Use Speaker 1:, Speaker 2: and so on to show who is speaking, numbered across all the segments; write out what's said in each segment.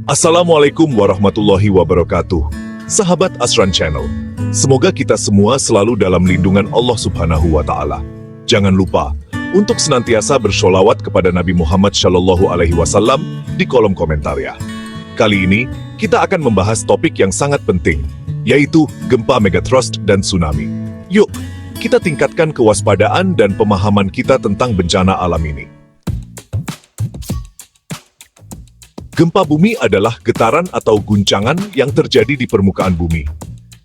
Speaker 1: Assalamualaikum warahmatullahi wabarakatuh. Sahabat Asran Channel, semoga kita semua selalu dalam lindungan Allah Subhanahu wa Ta'ala. Jangan lupa untuk senantiasa bersholawat kepada Nabi Muhammad SAW di kolom komentar ya. Kali ini kita akan membahas topik yang sangat penting, yaitu gempa megatrust dan tsunami. Yuk, kita tingkatkan kewaspadaan dan pemahaman kita tentang bencana alam ini. Gempa bumi adalah getaran atau guncangan yang terjadi di permukaan bumi.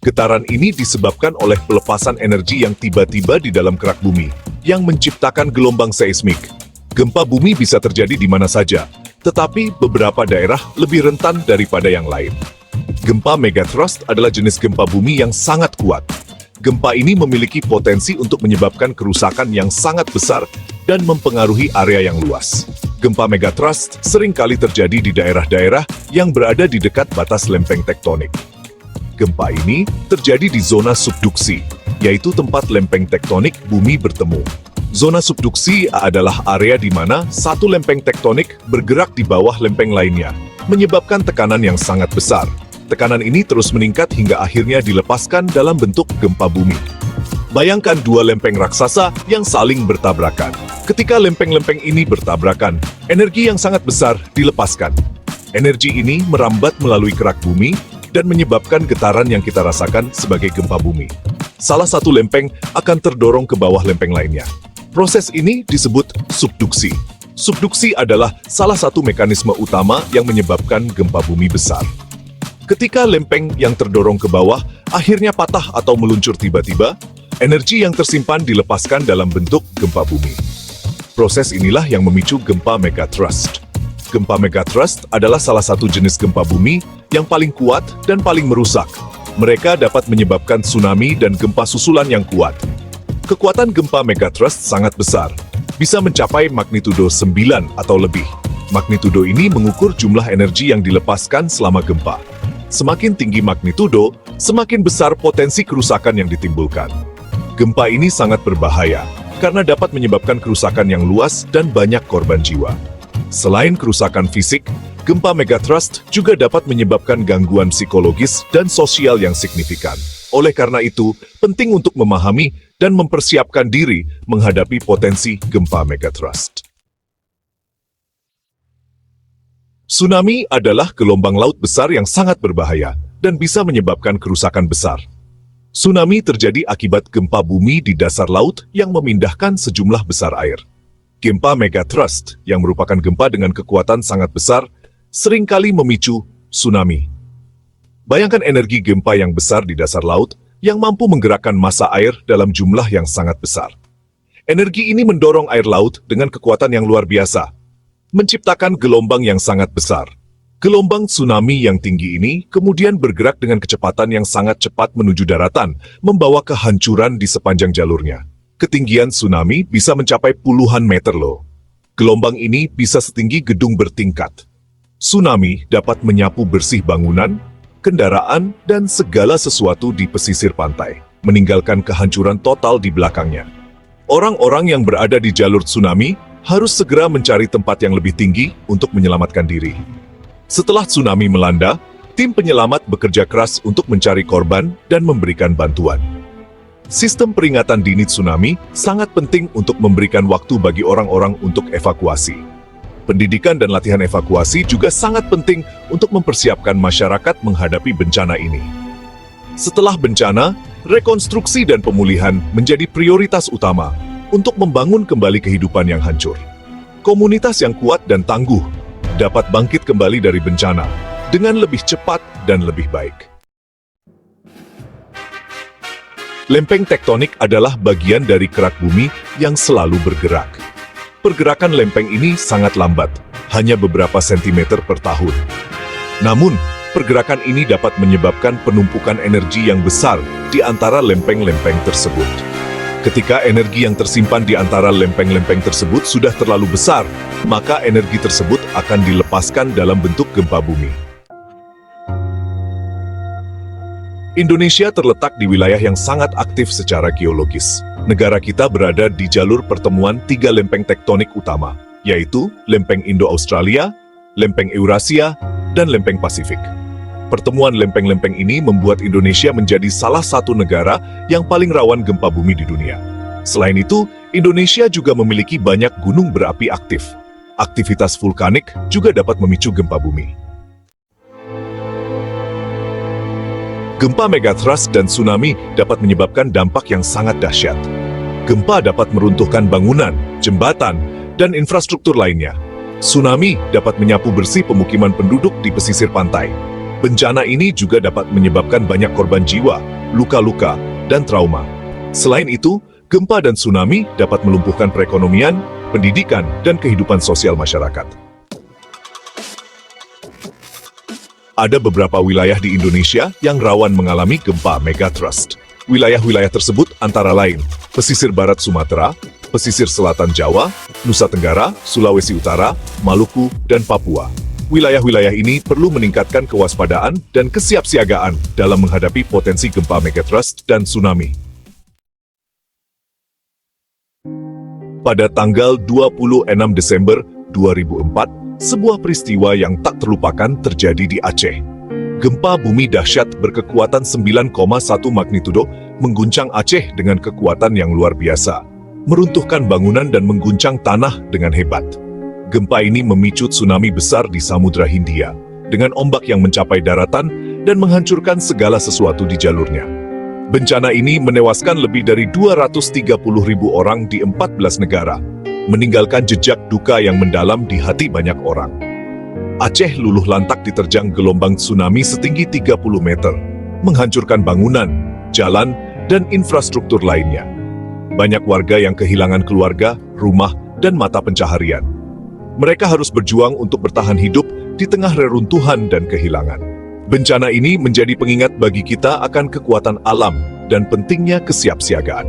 Speaker 1: Getaran ini disebabkan oleh pelepasan energi yang tiba-tiba di dalam kerak bumi, yang menciptakan gelombang seismik. Gempa bumi bisa terjadi di mana saja, tetapi beberapa daerah lebih rentan daripada yang lain. Gempa megatrust adalah jenis gempa bumi yang sangat kuat. Gempa ini memiliki potensi untuk menyebabkan kerusakan yang sangat besar dan mempengaruhi area yang luas. Gempa megatrust seringkali terjadi di daerah-daerah yang berada di dekat batas lempeng tektonik. Gempa ini terjadi di zona subduksi, yaitu tempat lempeng tektonik bumi bertemu. Zona subduksi adalah area di mana satu lempeng tektonik bergerak di bawah lempeng lainnya, menyebabkan tekanan yang sangat besar. Tekanan ini terus meningkat hingga akhirnya dilepaskan dalam bentuk gempa bumi. Bayangkan dua lempeng raksasa yang saling bertabrakan. Ketika lempeng-lempeng ini bertabrakan, energi yang sangat besar dilepaskan. Energi ini merambat melalui kerak bumi dan menyebabkan getaran yang kita rasakan sebagai gempa bumi. Salah satu lempeng akan terdorong ke bawah lempeng lainnya. Proses ini disebut subduksi. Subduksi adalah salah satu mekanisme utama yang menyebabkan gempa bumi besar. Ketika lempeng yang terdorong ke bawah akhirnya patah atau meluncur tiba-tiba, energi yang tersimpan dilepaskan dalam bentuk gempa bumi. Proses inilah yang memicu gempa megatrust. Gempa megatrust adalah salah satu jenis gempa bumi yang paling kuat dan paling merusak. Mereka dapat menyebabkan tsunami dan gempa susulan yang kuat. Kekuatan gempa megatrust sangat besar, bisa mencapai magnitudo 9 atau lebih. Magnitudo ini mengukur jumlah energi yang dilepaskan selama gempa. Semakin tinggi magnitudo, semakin besar potensi kerusakan yang ditimbulkan. Gempa ini sangat berbahaya, karena dapat menyebabkan kerusakan yang luas dan banyak korban jiwa. Selain kerusakan fisik, gempa megatrust juga dapat menyebabkan gangguan psikologis dan sosial yang signifikan. Oleh karena itu, penting untuk memahami dan mempersiapkan diri menghadapi potensi gempa megatrust. Tsunami adalah gelombang laut besar yang sangat berbahaya dan bisa menyebabkan kerusakan besar. Tsunami terjadi akibat gempa bumi di dasar laut yang memindahkan sejumlah besar air. Gempa megatrust, yang merupakan gempa dengan kekuatan sangat besar, seringkali memicu tsunami. Bayangkan energi gempa yang besar di dasar laut yang mampu menggerakkan massa air dalam jumlah yang sangat besar. Energi ini mendorong air laut dengan kekuatan yang luar biasa, menciptakan gelombang yang sangat besar. Gelombang tsunami yang tinggi ini kemudian bergerak dengan kecepatan yang sangat cepat menuju daratan, membawa kehancuran di sepanjang jalurnya. Ketinggian tsunami bisa mencapai puluhan meter loh. Gelombang ini bisa setinggi gedung bertingkat. Tsunami dapat menyapu bersih bangunan, kendaraan, dan segala sesuatu di pesisir pantai, meninggalkan kehancuran total di belakangnya. Orang-orang yang berada di jalur tsunami harus segera mencari tempat yang lebih tinggi untuk menyelamatkan diri. Setelah tsunami melanda, tim penyelamat bekerja keras untuk mencari korban dan memberikan bantuan. Sistem peringatan dini tsunami sangat penting untuk memberikan waktu bagi orang-orang untuk evakuasi. Pendidikan dan latihan evakuasi juga sangat penting untuk mempersiapkan masyarakat menghadapi bencana ini. Setelah bencana, rekonstruksi dan pemulihan menjadi prioritas utama untuk membangun kembali kehidupan yang hancur. Komunitas yang kuat dan tangguh dapat bangkit kembali dari bencana dengan lebih cepat dan lebih baik. Lempeng tektonik adalah bagian dari kerak bumi yang selalu bergerak. Pergerakan lempeng ini sangat lambat, hanya beberapa sentimeter per tahun. Namun, pergerakan ini dapat menyebabkan penumpukan energi yang besar di antara lempeng-lempeng tersebut. Ketika energi yang tersimpan di antara lempeng-lempeng tersebut sudah terlalu besar, maka energi tersebut akan dilepaskan dalam bentuk gempa bumi. Indonesia terletak di wilayah yang sangat aktif secara geologis. Negara kita berada di jalur pertemuan 3 lempeng tektonik utama, yaitu lempeng Indo-Australia, lempeng Eurasia, dan lempeng Pasifik. Pertemuan lempeng-lempeng ini membuat Indonesia menjadi salah satu negara yang paling rawan gempa bumi di dunia. Selain itu, Indonesia juga memiliki banyak gunung berapi aktif. Aktivitas vulkanik juga dapat memicu gempa bumi. Gempa megathrust dan tsunami dapat menyebabkan dampak yang sangat dahsyat. Gempa dapat meruntuhkan bangunan, jembatan, dan infrastruktur lainnya. Tsunami dapat menyapu bersih pemukiman penduduk di pesisir pantai. Bencana ini juga dapat menyebabkan banyak korban jiwa, luka-luka, dan trauma. Selain itu, gempa dan tsunami dapat melumpuhkan perekonomian, pendidikan, dan kehidupan sosial masyarakat. Ada beberapa wilayah di Indonesia yang rawan mengalami gempa megathrust. Wilayah-wilayah tersebut antara lain pesisir barat Sumatera, pesisir selatan Jawa, Nusa Tenggara, Sulawesi Utara, Maluku, dan Papua. Wilayah-wilayah ini perlu meningkatkan kewaspadaan dan kesiapsiagaan dalam menghadapi potensi gempa megathrust dan tsunami. Pada tanggal 26 Desember 2004, sebuah peristiwa yang tak terlupakan terjadi di Aceh. Gempa bumi dahsyat berkekuatan 9,1 magnitudo mengguncang Aceh dengan kekuatan yang luar biasa, meruntuhkan bangunan dan mengguncang tanah dengan hebat. Gempa ini memicu tsunami besar di Samudra Hindia, dengan ombak yang mencapai daratan dan menghancurkan segala sesuatu di jalurnya. Bencana ini menewaskan lebih dari 230.000 orang di 14 negara, meninggalkan jejak duka yang mendalam di hati banyak orang. Aceh luluh lantak diterjang gelombang tsunami setinggi 30 meter, menghancurkan bangunan, jalan, dan infrastruktur lainnya. Banyak warga yang kehilangan keluarga, rumah, dan mata pencaharian. Mereka harus berjuang untuk bertahan hidup di tengah reruntuhan dan kehilangan. Bencana ini menjadi pengingat bagi kita akan kekuatan alam dan pentingnya kesiapsiagaan.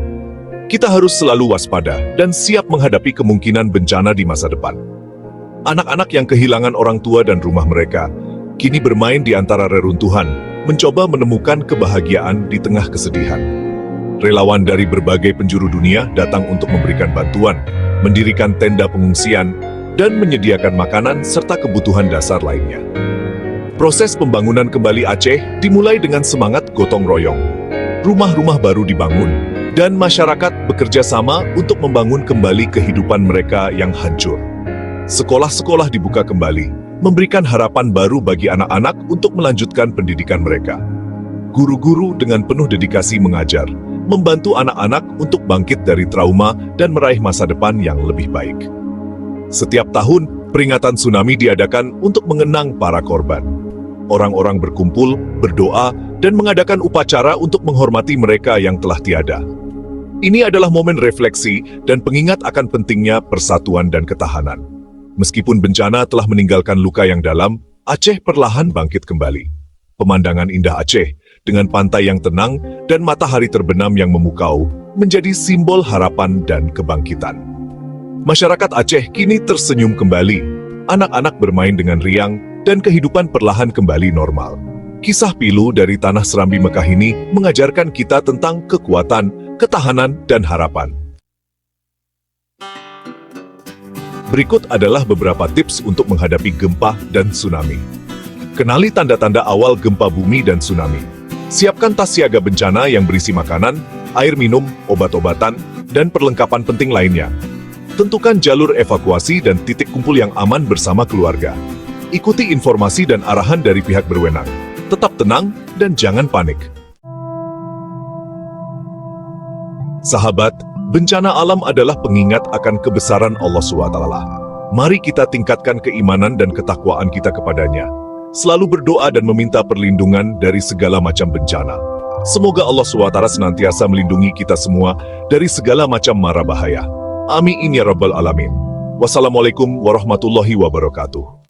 Speaker 1: Kita harus selalu waspada dan siap menghadapi kemungkinan bencana di masa depan. Anak-anak yang kehilangan orang tua dan rumah mereka, kini bermain di antara reruntuhan, mencoba menemukan kebahagiaan di tengah kesedihan. Relawan dari berbagai penjuru dunia datang untuk memberikan bantuan, mendirikan tenda pengungsian, dan menyediakan makanan serta kebutuhan dasar lainnya. Proses pembangunan kembali Aceh dimulai dengan semangat gotong royong. Rumah-rumah baru dibangun, dan masyarakat bekerja sama untuk membangun kembali kehidupan mereka yang hancur. Sekolah-sekolah dibuka kembali, memberikan harapan baru bagi anak-anak untuk melanjutkan pendidikan mereka. Guru-guru dengan penuh dedikasi mengajar, membantu anak-anak untuk bangkit dari trauma dan meraih masa depan yang lebih baik. Setiap tahun, peringatan tsunami diadakan untuk mengenang para korban. Orang-orang berkumpul, berdoa, dan mengadakan upacara untuk menghormati mereka yang telah tiada. Ini adalah momen refleksi dan pengingat akan pentingnya persatuan dan ketahanan. Meskipun bencana telah meninggalkan luka yang dalam, Aceh perlahan bangkit kembali. Pemandangan indah Aceh, dengan pantai yang tenang dan matahari terbenam yang memukau, menjadi simbol harapan dan kebangkitan. Masyarakat Aceh kini tersenyum kembali, anak-anak bermain dengan riang, dan kehidupan perlahan kembali normal. Kisah pilu dari tanah Serambi Mekah ini mengajarkan kita tentang kekuatan, ketahanan, dan harapan. Berikut adalah beberapa tips untuk menghadapi gempa dan tsunami. Kenali tanda-tanda awal gempa bumi dan tsunami. Siapkan tas siaga bencana yang berisi makanan, air minum, obat-obatan, dan perlengkapan penting lainnya. Tentukan jalur evakuasi dan titik kumpul yang aman bersama keluarga. Ikuti informasi dan arahan dari pihak berwenang. Tetap tenang dan jangan panik. Sahabat, bencana alam adalah pengingat akan kebesaran Allah SWT. Mari kita tingkatkan keimanan dan ketakwaan kita kepadanya. Selalu berdoa dan meminta perlindungan dari segala macam bencana. Semoga Allah SWT senantiasa melindungi kita semua dari segala macam mara bahaya. Amin ya rabbal alamin. Wassalamualaikum warahmatullahi wabarakatuh.